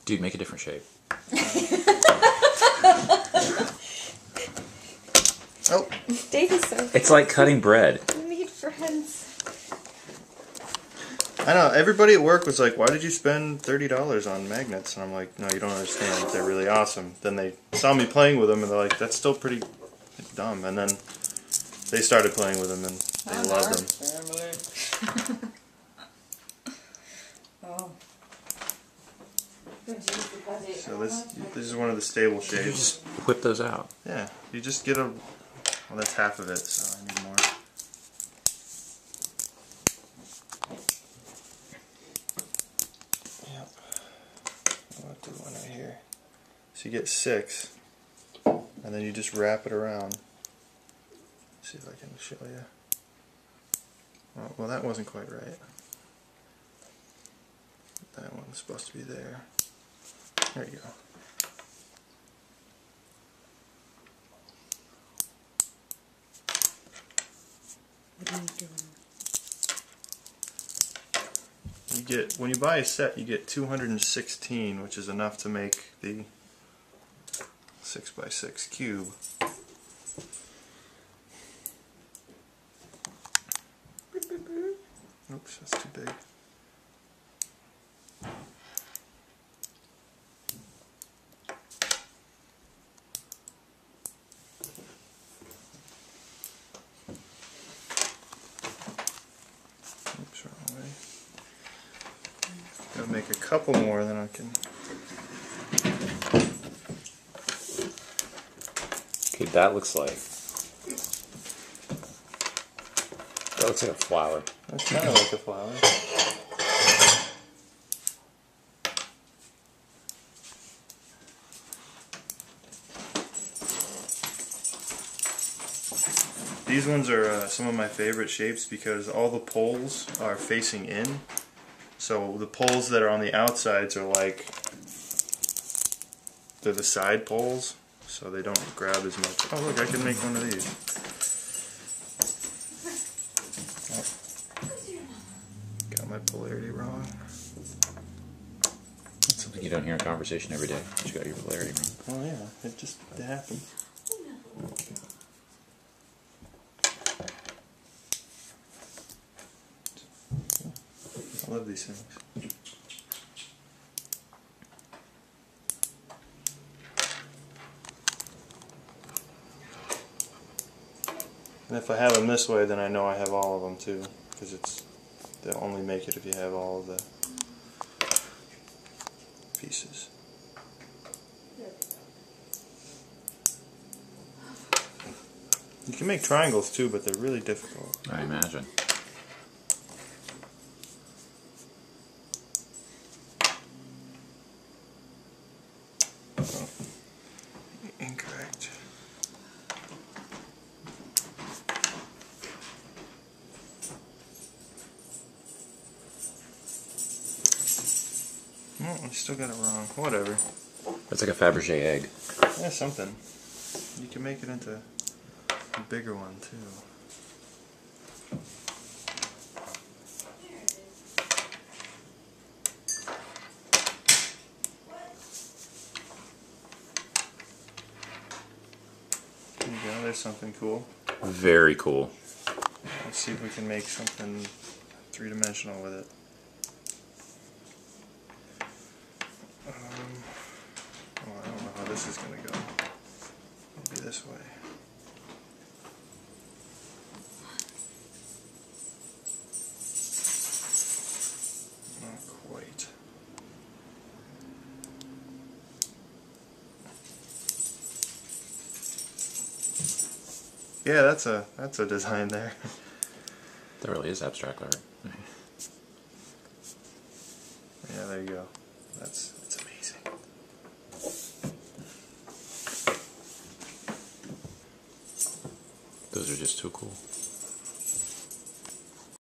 Dude, make a different shape. Oh. Dave is so... It's like cutting bread. We need friends. I know, everybody at work was like, why did you spend $30 on magnets? And I'm like, no, you don't understand. They're really awesome. Then they saw me playing with them and they're like, that's still pretty dumb. And then they started playing with them and they loved them. Oh. So this is one of the stable You shapes. just whip those out. Yeah, you just get a... Well, that's half of it, so I need more. Yep. I'll do one right here. So you get 6, and then you just wrap it around. See if I can show you. Oh, well, that wasn't quite right. That one's supposed to be there. There you go. What are you doing? You get, when you buy a set, you get 216, which is enough to make the 6x6 cube. Oops, that's too big. Oops, wrong way. Gotta make a couple more, then I can. Okay, that looks like a flower. That's kind of like a flower. These ones are some of my favorite shapes because all the poles are facing in. So the poles that are on the outsides are like, they're the side poles, so they don't grab as much. Oh look, I can make one of these. Oh. Got my polarity wrong. That's something you don't hear in conversation every day. You got your polarity wrong. Oh yeah, it happened. I love these things. And if I have them this way, then I know I have all of them too, because they'll only make it if you have all of the pieces. You can make triangles too, but they're really difficult. I imagine. Oh. Incorrect. No, I still got it wrong. Whatever. That's like a Fabergé egg. Yeah, something. You can make it into a bigger one too. There you go, there's something cool. Very cool. Let's see if we can make something three-dimensional with it. Oh, I don't know how this is going to go. Maybe this way. Not quite. Yeah, that's a design there. That really is abstract art. Yeah, there you go. That's amazing. Those are just too cool.